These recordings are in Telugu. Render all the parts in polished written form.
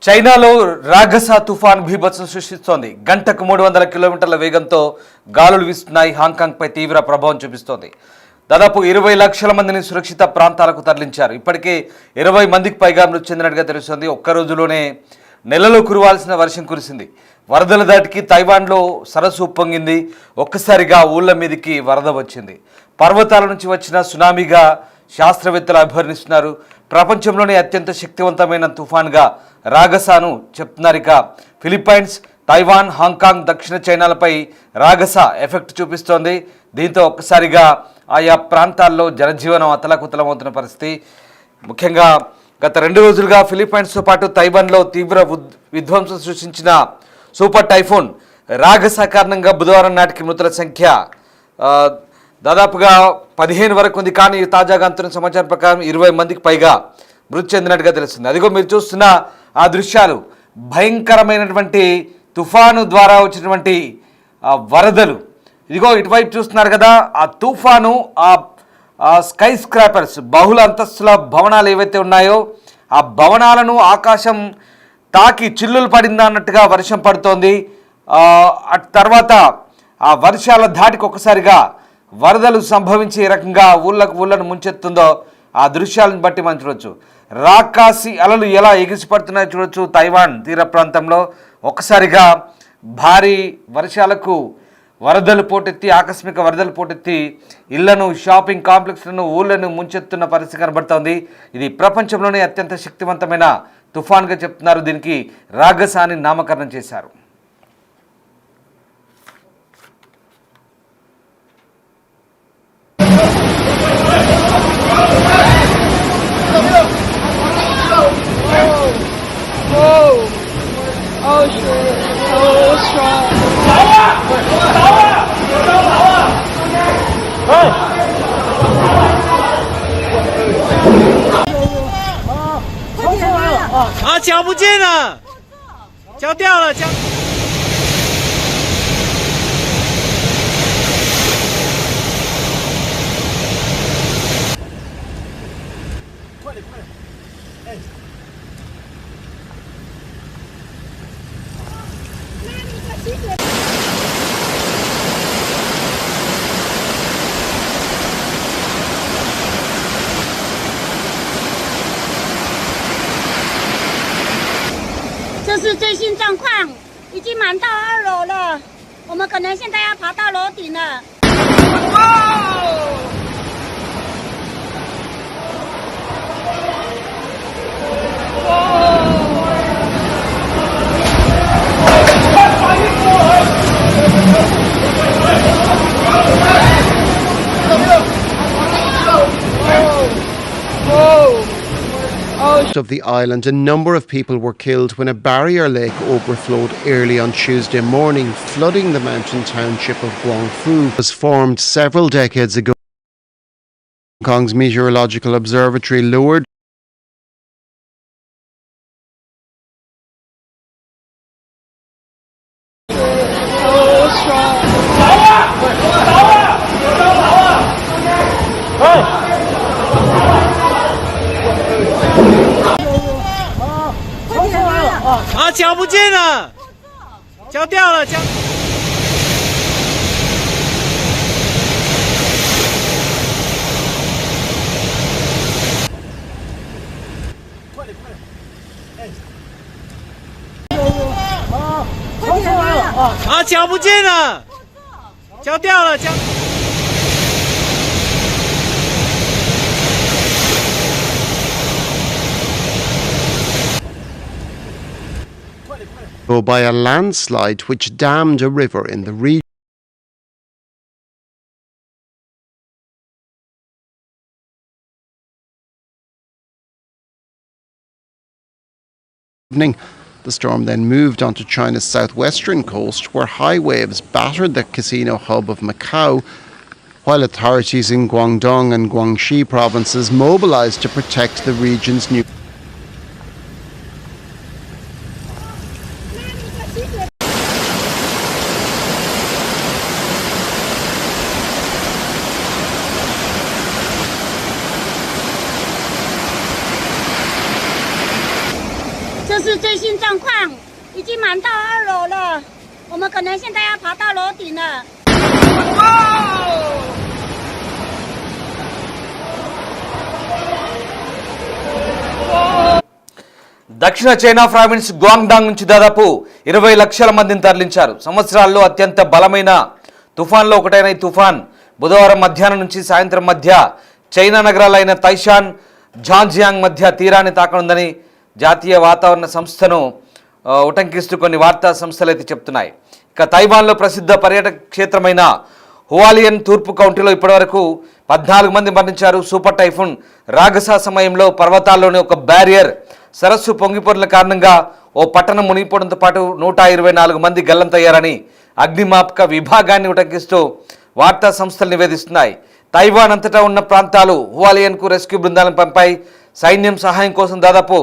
చైనాలో రాగసా తుఫాన్ బీభత్సం సృష్టిస్తోంది. గంటకు 300 కిలోమీటర్ల వేగంతో గాలులు వీస్తున్నాయి. హాంకాంగ్పై తీవ్ర ప్రభావం చూపిస్తోంది. దాదాపు 20 లక్షల మందిని సురక్షిత ప్రాంతాలకు తరలించారు. ఇప్పటికే 20 మందికి పైగా మృతి చెందినట్టుగా తెలుస్తోంది. ఒక్క రోజులోనే నెలలో కురవాల్సిన వర్షం కురిసింది. వరదల దాటికి తైవాన్లో సరస్సు ఉప్పొంగింది. ఒక్కసారిగా ఊళ్ళ మీదకి వరద వచ్చింది. పర్వతాల నుంచి వచ్చిన సునామీగా శాస్త్రవేత్తలు అభివర్ణిస్తున్నారు. ప్రపంచంలోనే అత్యంత శక్తివంతమైన తుఫాన్గా రాగసాను చెప్తున్నారు. ఇక ఫిలిప్పైన్స్, తైవాన్, హాంకాంగ్, దక్షిణ చైనాలపై రాగసా ఎఫెక్ట్ చూపిస్తోంది. దీంతో ఒక్కసారిగా ఆయా ప్రాంతాల్లో జనజీవనం అతలాకుతలమవుతున్న పరిస్థితి. ముఖ్యంగా గత 2 రోజులుగా ఫిలిప్పైన్స్తో పాటు తైవాన్లో తీవ్ర విధ్వంసం సృష్టించిన సూపర్ టైఫూన్ రాగసా కారణంగా బుధవారం నాటికి మృతుల సంఖ్య దాదాపుగా 15 వరకు ఉంది. కానీ తాజాగా అందుతున్న సమాచారం ప్రకారం 20 మందికి పైగా మృతి చెందినట్టుగా తెలుస్తుంది. అదిగో మీరు చూస్తున్న ఆ దృశ్యాలు భయంకరమైనటువంటి తుఫాను ద్వారా వచ్చినటువంటి వరదలు. ఇదిగో ఇటువైపు చూస్తున్నారు కదా, ఆ తుఫాను ఆ స్కై స్క్రాపర్స్ బహుళ అంతస్తుల భవనాలు ఏవైతే ఉన్నాయో ఆ భవనాలను ఆకాశం తాకి చిల్లులు పడిందా అన్నట్టుగా వర్షం పడుతోంది. తర్వాత ఆ వర్షాల ధాటికి ఒక్కసారిగా వరదలు సంభవించి ఏ రకంగా ఊళ్ళను ముంచెత్తుందో ఆ దృశ్యాలను బట్టి మనం చూడొచ్చు. రాకాసి అలలు ఎలా ఎగిసిపడుతున్నాయో చూడొచ్చు. తైవాన్ తీర ప్రాంతంలో ఒక్కసారిగా భారీ వర్షాలకు వరదలు పోటెత్తి, ఆకస్మిక వరదలు పోటెత్తి ఇళ్లను, షాపింగ్ కాంప్లెక్స్లను, ఊళ్ళను ముంచెత్తున్న పరిస్థితి కనబడుతోంది. ఇది ప్రపంచంలోనే అత్యంత శక్తివంతమైన తుఫాన్గా చెప్తున్నారు. దీనికి రాగసా అని నామకరణం చేశారు.啊，脚不见了，脚掉了，脚。快点，快点，哎。这是最新状况，已经满到2楼了，我们可能现在要爬到楼顶了。Of the island, a number of people were killed when a barrier lake overflowed early on Tuesday morning, flooding the mountain township of Guangfu. It was formed several decades ago. Hong Kong's meteorological observatory lowered啊，脚不见了，脚掉了，脚。快点，快点，哎。啊，脚不见了，脚掉了，脚。by a landslide which dammed a river in the region. The storm then moved onto China's southwestern coast, where high waves battered the casino hub of Macau, while authorities in Guangdong and Guangxi provinces mobilized to protect the region's new 满到2楼了，我们可能现在要爬到楼顶了。దక్షిణ చైనా ప్రావిన్స్ గ్వాంగ్డాంగ్ నుంచి దాదాపు 20 లక్షల మందిని తరలించారు. సంవత్సరాల్లో అత్యంత బలమైన తుఫాన్లో ఒకటైన ఈ తుఫాన్ బుధవారం మధ్యాహ్నం నుంచి సాయంత్రం మధ్య చైనా నగరాలైన తైషాన్, జాంజియాంగ్ మధ్య తీరాన్ని తాకనుందని జాతీయ వాతావరణ సంస్థను ఉటంకిస్తూ కొన్ని వార్తా సంస్థలు అయితే చెప్తున్నాయి. ఇక తైవాన్లో ప్రసిద్ధ పర్యాటక క్షేత్రమైన హువాలియన్ తూర్పు కౌంటీలో ఇప్పటివరకు 14 మంది మరణించారు. సూపర్ టైఫూన్ రాగసా సమయంలో పర్వతాల్లోని ఒక బ్యారియర్ సరస్సు పొంగిపోయిన కారణంగా ఓ పట్టణం మునిగిపోవడంతో పాటు 124 మంది గల్లంతయ్యారని అగ్నిమాపక విభాగాన్ని ఉటంకిస్తూ వార్తా సంస్థలు నివేదిస్తున్నాయి. తైవాన్ అంతటా ఉన్న ప్రాంతాలు హువాలియన్కు రెస్క్యూ బృందాలను పంపాయి. సైన్యం సహాయం కోసం దాదాపు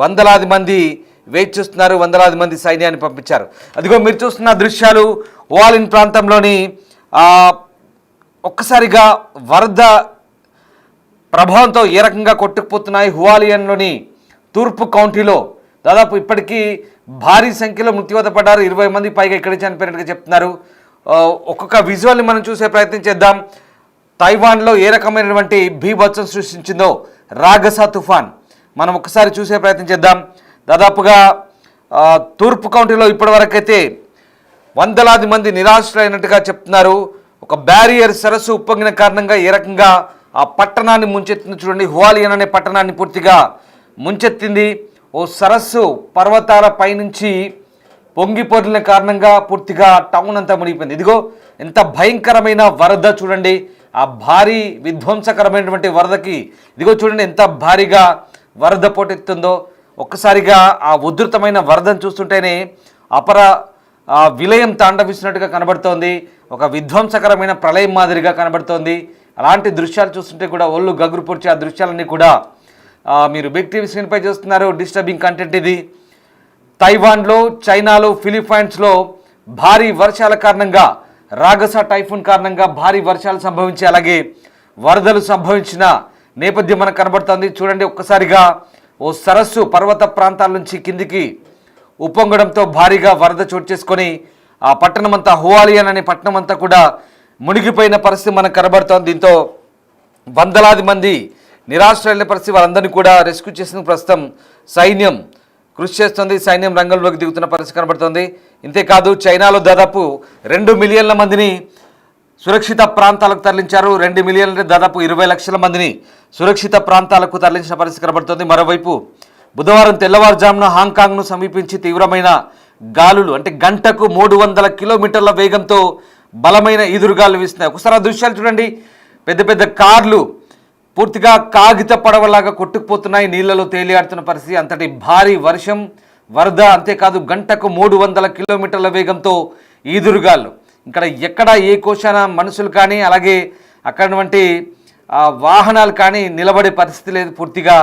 వందలాది మంది వెయిట్ చేస్తున్నారు. వందలాది మంది సైన్యాన్ని పంపించారు. అదిగో మీరు చూస్తున్న దృశ్యాలు హువాలిన్ ప్రాంతంలోని ఒక్కసారిగా వరద ప్రభావంతో ఏ రకంగా కొట్టుకుపోతున్నాయి. హువాలియన్లోని తూర్పు కౌంటీలో దాదాపు ఇప్పటికీ భారీ సంఖ్యలో మృత్యువాత పడ్డారు. 20 మంది పైగా ఇక్కడే చనిపోయినట్టుగా చెప్తున్నారు. ఒక్కొక్క విజువల్ని మనం చూసే ప్రయత్నం చేద్దాం. తైవాన్లో ఏ రకమైనటువంటి బీభత్సం సృష్టించిందో రాగసా తుఫాన్ మనం ఒకసారి చూసే ప్రయత్నం చేద్దాం. దాదాపుగా తూర్పు కౌంటీలో ఇప్పటివరకైతే వందలాది మంది నిరాశ్రయులైనట్టుగా చెప్తున్నారు. ఒక బ్యారియర్ సరస్సు ఉప్పొంగిన కారణంగా ఏ రకంగా ఆ పట్టణాన్ని ముంచెత్తింది చూడండి. హువాలియన్ అనే పట్టణాన్ని పూర్తిగా ముంచెత్తింది. ఓ సరస్సు పర్వతాల పైనుంచి పొంగిపోరిన కారణంగా పూర్తిగా టౌన్ అంతా మునిగిపోయింది. ఇదిగో ఎంత భయంకరమైన వరద చూడండి. ఆ భారీ విధ్వంసకరమైనటువంటి వరదకి ఇదిగో చూడండి ఎంత భారీగా వరద పోటెత్తుందో. ఒక్కసారిగా ఆ ఉధృతమైన వరదను చూస్తుంటేనే విలయం తాండవిస్తున్నట్టుగా కనబడుతోంది. ఒక విధ్వంసకరమైన ప్రళయం మాదిరిగా కనబడుతోంది. అలాంటి దృశ్యాలు చూస్తుంటే కూడా ఒళ్ళు గగురు పొడిచే ఆ దృశ్యాలన్నీ కూడా మీరు బిగ్ టీవీ స్క్రీన్పై చూస్తున్నారు. డిస్టర్బింగ్ కంటెంట్ ఇది. తైవాన్లో, చైనాలో, ఫిలిప్పైన్స్లో భారీ వర్షాల కారణంగా రాగసా టైఫూన్ కారణంగా భారీ వర్షాలు సంభవించి అలాగే వరదలు సంభవించిన నేపథ్యం మనకు కనబడుతుంది. చూడండి ఒక్కసారిగా ఓ సరస్సు పర్వత ప్రాంతాల నుంచి కిందికి ఉప్పొంగడంతో భారీగా వరద చోటు చేసుకొని ఆ పట్టణం అంతా హువాలియన్ అనే పట్టణం అంతా కూడా మునిగిపోయిన పరిస్థితి మనకు కనబడుతోంది. దీంతో వందలాది మంది నిరాశ్రయుల పరిస్థితి వాళ్ళందరినీ కూడా రెస్క్యూ చేసిన ప్రస్తుతం సైన్యం కృషి చేస్తుంది. సైన్యం రంగంలోకి దిగుతున్న పరిస్థితి కనబడుతోంది. ఇంతేకాదు చైనాలో దాదాపు 2 మిలియన్ల మందిని సురక్షిత ప్రాంతాలకు తరలించారు. 2 మిలియన్ల దాదాపు 20 లక్షల మందిని సురక్షిత ప్రాంతాలకు తరలించిన పరిస్థితి కనబడుతోంది. మరోవైపు బుధవారం తెల్లవారుజామున హాంకాంగ్ను సమీపించి తీవ్రమైన గాలులు అంటే గంటకు 300 కిలోమీటర్ల వేగంతో బలమైన ఈదురుగాలు వీస్తున్నాయి. ఒకసారి ఆ దృశ్యాలు చూడండి. పెద్ద పెద్ద కార్లు పూర్తిగా కాగిత పడవలాగా కొట్టుకుపోతున్నాయి. నీళ్లలో తేలియాడుతున్న పరిస్థితి. అంతటి భారీ వర్షం, వరద, అంతేకాదు గంటకు 300 కిలోమీటర్ల వేగంతో ఈదురుగాలు. ఇక్కడ ఎక్కడ ఏ కోశాన మనుషులు కానీ అలాగే అక్కడటువంటి వాహనాలు కానీ నిలబడే పరిస్థితి లేదు. పూర్తిగా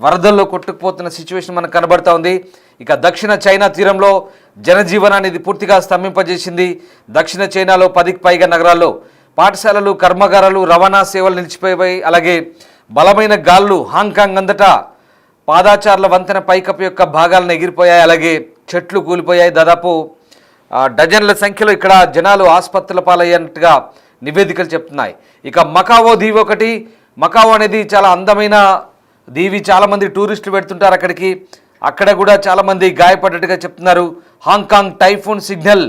వరదల్లో కొట్టుకుపోతున్న సిచ్యువేషన్ మనకు కనబడుతూ ఉంది. ఇక దక్షిణ చైనా తీరంలో జనజీవనాన్ని ఇది పూర్తిగా స్తంభింపజేసింది. దక్షిణ చైనాలో 10కి పైగా నగరాల్లో పాఠశాలలు, కర్మాగారాలు, రవాణా సేవలు నిలిచిపోయాయి. అలాగే బలమైన గాలులు హాంకాంగ్ అంతటా పాదాచారుల వంతెన పైకప్పు యొక్క భాగాలను ఎగిరిపోయాయి. అలాగే చెట్లు కూలిపోయాయి. దాదాపు డజన్ల సంఖ్యలో ఇక్కడ జనాలు ఆసుపత్రుల పాలయ్యాన్నట్టుగా నివేదికలు చెప్తున్నాయి. ఇక మకావో దీవి ఒకటి. మకావో అనేది చాలా అందమైన దీవి. చాలామంది టూరిస్టులు పెడుతుంటారు అక్కడికి. అక్కడ కూడా చాలామంది గాయపడ్డట్టుగా చెప్తున్నారు. హాంకాంగ్ టైఫూన్ సిగ్నల్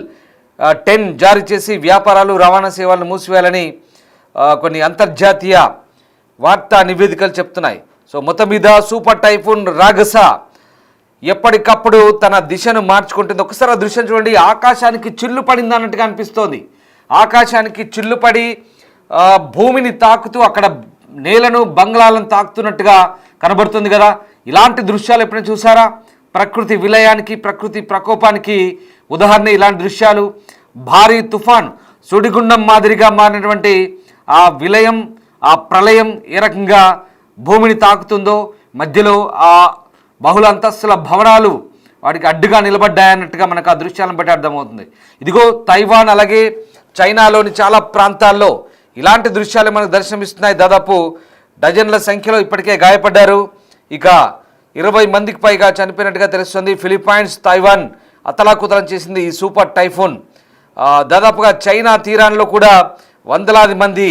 10 జారీ చేసి వ్యాపారాలు, రవాణా సేవలను మూసివేయాలని కొన్ని అంతర్జాతీయ వార్తా నివేదికలు చెప్తున్నాయి. సో మొత్తం మీద సూపర్ టైఫూన్ రాగసా ఎప్పటికప్పుడు తన దిశను మార్చుకుంటుంది. ఒకసారి ఆ దృశ్యం చూడండి. ఆకాశానికి చిల్లు పడింది అన్నట్టుగా అనిపిస్తోంది. ఆకాశానికి చిల్లు పడి భూమిని తాకుతూ అక్కడ నేలను, బంగ్లాలను తాకుతున్నట్టుగా కనబడుతుంది కదా. ఇలాంటి దృశ్యాలు ఎప్పుడైనా చూసారా? ప్రకృతి విలయానికి, ప్రకృతి ప్రకోపానికి ఉదాహరణ ఇలాంటి దృశ్యాలు. భారీ తుఫాన్, సుడిగుండం మాదిరిగా మారినటువంటి ఆ విలయం, ఆ ప్రళయం ఏ రకంగా భూమిని తాకుతుందో, మధ్యలో ఆ బహుళ అంతస్తుల భవనాలు వాటికి అడ్డుగా నిలబడ్డాయన్నట్టుగా మనకు ఆ దృశ్యాలను బట్టి అర్థమవుతుంది. ఇదిగో తైవాన్ అలాగే చైనాలోని చాలా ప్రాంతాల్లో ఇలాంటి దృశ్యాలు మనకు దర్శనమిస్తున్నాయి. దాదాపు డజన్ల సంఖ్యలో ఇప్పటికే గాయపడ్డారు. ఇక 20 మందికి పైగా చనిపోయినట్టుగా తెలుస్తుంది. ఫిలిప్పైన్స్, తైవాన్ అతలాకుతలం చేసింది ఈ సూపర్ టైఫూన్. దాదాపుగా చైనా తీరాల్లో కూడా వందలాది మంది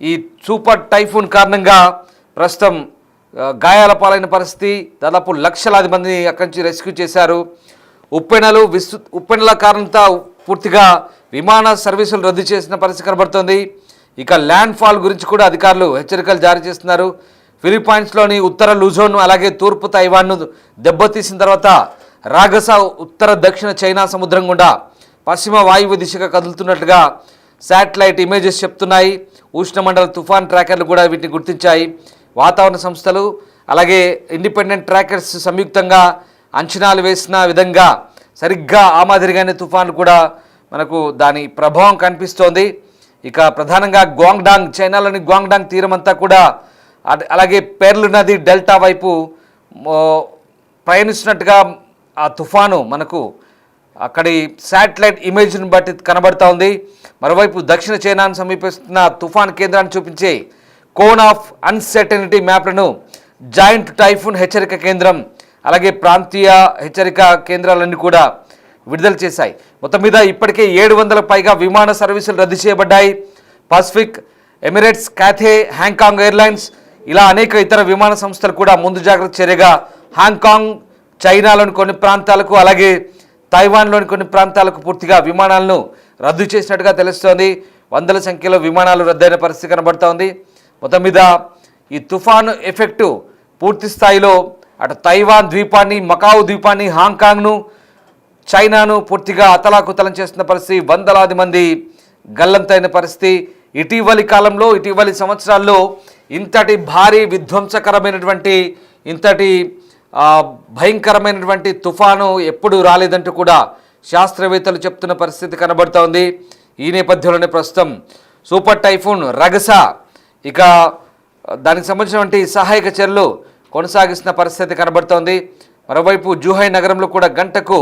ఈ సూపర్ టైఫూన్ కారణంగా ప్రస్తుతం గాయాల పాలైన పరిస్థితి. దాదాపు లక్షలాది మందిని అక్కడి నుంచి రెస్క్యూ చేశారు. ఉప్పెనల కారణంతో పూర్తిగా విమాన సర్వీసులు రద్దు చేసిన పరిస్థితి కనబడుతోంది. ఇక ల్యాండ్ ఫాల్ గురించి కూడా అధికారులు హెచ్చరికలు జారీ చేస్తున్నారు. ఫిలిప్పైన్స్లోని ఉత్తర లూజోన్ అలాగే తూర్పు తైవాన్ను దెబ్బతీసిన తర్వాత రాగసా ఉత్తర దక్షిణ చైనా సముద్రం గుండా పశ్చిమ వాయువ్య దిశగా కదులుతున్నట్లుగా శాటిలైట్ ఇమేజెస్ చెప్తున్నాయి. ఉష్ణమండల తుఫాన్ ట్రాకర్లు కూడా వీటిని గుర్తించాయి. వాతావరణ సంస్థలు అలాగే ఇండిపెండెంట్ ట్రాకర్స్ సంయుక్తంగా అంచనాలు వేసిన విధంగా సరిగ్గా ఆ మాదిరిగానే తుఫాను కూడా మనకు దాని ప్రభావం కనిపిస్తోంది. ఇక ప్రధానంగా గ్వాంగ్డాంగ్, చైనాలోని గ్వాంగ్డాంగ్ తీరం అంతా కూడా అలాగే పెర్ల్ నది డెల్టా వైపు ప్రయాణిస్తున్నట్టుగా ఆ తుఫాను మనకు అక్కడి శాటిలైట్ ఇమేజ్ని బట్టి కనబడుతూ ఉంది. మరోవైపు దక్షిణ చైనాను సమీపిస్తున్న తుఫాన్ కేంద్రాన్ని చూపించే కోన్ ఆఫ్ అన్సర్టనిటీ మ్యాప్లను జాయింట్ టైఫూన్ హెచ్చరిక కేంద్రం అలాగే ప్రాంతీయ హెచ్చరిక కేంద్రాలన్నీ కూడా విడుదల చేశాయి. మొత్తం మీద ఇప్పటికే 700 పైగా విమాన సర్వీసులు రద్దు చేయబడ్డాయి. Pacific, Emirates, Cathay, Hong Kong airlines ఇలా అనేక ఇతర విమాన సంస్థలు కూడా ముందు జాగ్రత్త చర్యగా హాంకాంగ్, చైనాలోని కొన్ని ప్రాంతాలకు అలాగే తైవాన్లోని కొన్ని ప్రాంతాలకు పూర్తిగా విమానాలను రద్దు చేసినట్టుగా తెలుస్తోంది. వందల సంఖ్యలో విమానాలు రద్దయిన పరిస్థితి కనబడుతోంది. మొత్తం మీద ఈ తుఫాను ఎఫెక్టు పూర్తి స్థాయిలో అటు తైవాన్ ద్వీపాన్ని, మకావు ద్వీపాన్ని, హాంకాంగ్ను, చైనాను పూర్తిగా అతలాకుతలం చేస్తున్న పరిస్థితి. వందలాది మంది గల్లంతైన పరిస్థితి. ఇటీవలి కాలంలో, ఇటీవలి సంవత్సరాల్లో ఇంతటి భారీ విధ్వంసకరమైనటువంటి, ఇంతటి భయంకరమైనటువంటి తుఫాను ఎప్పుడు రాలేదంటూ కూడా శాస్త్రవేత్తలు చెప్తున్న పరిస్థితి కనబడుతోంది. ఈ నేపథ్యంలోనే ప్రస్తుతం సూపర్ టైఫూన్ రగసా ఇక దానికి సంబంధించినటువంటి సహాయక చర్యలు కొనసాగిస్తున్న పరిస్థితి కనబడుతోంది. మరోవైపు జూహై నగరంలో కూడా గంటకు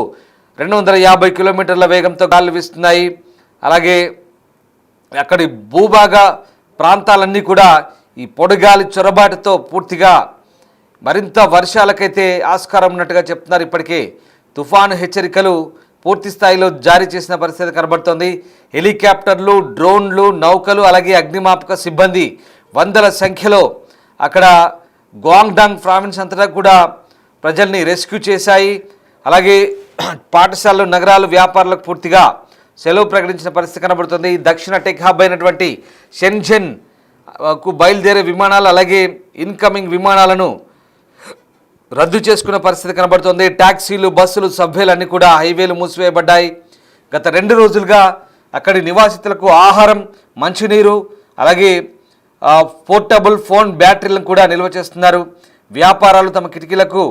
250 కిలోమీటర్ల వేగంతో గాలులు వీస్తున్నాయి. అలాగే అక్కడి భూభాగ ప్రాంతాలన్నీ కూడా ఈ పొడిగాలి చొరబాటుతో పూర్తిగా మరింత వర్షాలకైతే ఆస్కారం ఉన్నట్టుగా చెప్తున్నారు. ఇప్పటికే తుఫాను హెచ్చరికలు పూర్తి స్థాయిలో జారీ చేసిన పరిస్థితి కనబడుతోంది. హెలికాప్టర్లు, డ్రోన్లు, నౌకలు అలాగే అగ్నిమాపక సిబ్బంది వందల సంఖ్యలో అక్కడ గ్వాంగ్డాంగ్ ప్రావిన్స్ అంతటా కూడా ప్రజల్ని రెస్క్యూ చేశాయి. అలాగే పాఠశాలలు, నగరాలు, వ్యాపారాలకు పూర్తిగా సెలవు ప్రకటించిన పరిస్థితి కనబడుతుంది. దక్షిణ టెక్ హబ్ అయినటువంటి షెన్జెన్కు బయలుదేరే విమానాలు అలాగే ఇన్కమింగ్ విమానాలను రద్దు చేసుకున్న పరిస్థితి కనబడుతుంది. ట్యాక్సీలు, బస్సులు, సబ్వేలు అన్నీ కూడా హైవేలు మూసివేయబడ్డాయి. గత 2 రోజులుగా అక్కడి నివాసితులకు ఆహారం, మంచినీరు అలాగే పోర్టబుల్ ఫోన్ బ్యాటరీలను కూడా నిల్వ చేస్తున్నారు. వ్యాపారాలు తమ కిటికీలకు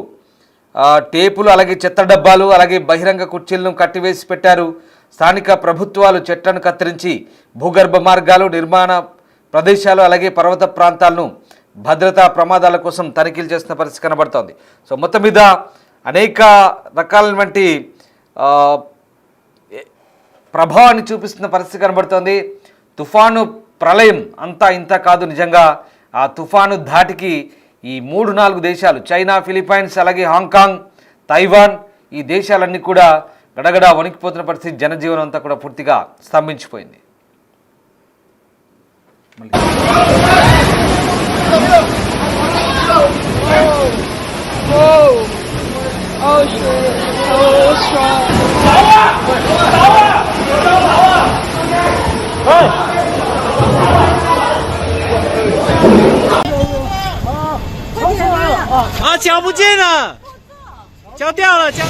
టేపులు అలాగే చెత్త డబ్బాలు అలాగే బహిరంగ కుర్చీలను కట్టివేసి పెట్టారు. స్థానిక ప్రభుత్వాలు చెట్లను కత్తిరించి భూగర్భ మార్గాలు, నిర్మాణ ప్రదేశాలు అలాగే పర్వత ప్రాంతాలను భద్రతా ప్రమాదాల కోసం తనిఖీలు చేస్తున్న పరిస్థితి కనబడుతోంది. సో మొత్తం మీద అనేక రకాలైనటువంటి ప్రభావాన్ని చూపిస్తున్న పరిస్థితి కనబడుతోంది. తుఫాను ప్రళయం అంతా ఇంత కాదు. నిజంగా ఆ తుఫాను ధాటికి ఈ 3-4 దేశాలు చైనా, ఫిలిప్పైన్స్ అలాగే హాంకాంగ్, తైవాన్ ఈ దేశాలన్నీ కూడా గడగడ వణికిపోతున్న పరిస్థితి. జనజీవనం అంతా కూడా పూర్తిగా స్తంభించిపోయింది.啊，脚不见了，脚掉了，脚。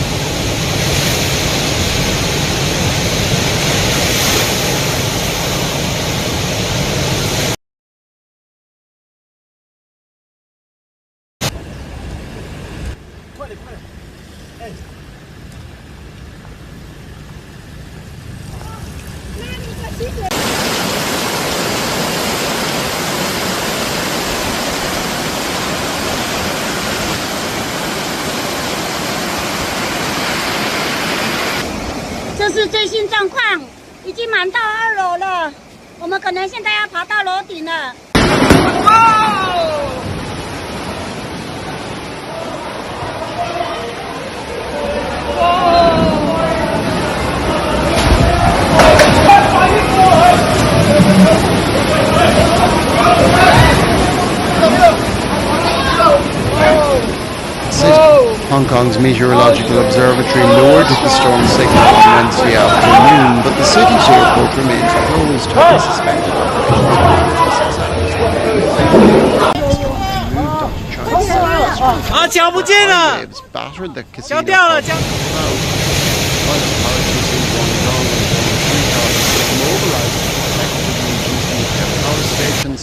这是最新状况，已经满到2楼了，我们可能现在要爬到楼顶了。哇！ Kong's meteorological observatory lowered the storm signal on Wednesday afternoon, but the city's airport remains closed for suspected啊，脚不见了， waves battered the 脚 casino 掉了，脚。 while authorities in Guangdong and mobilized protected regions and power stations.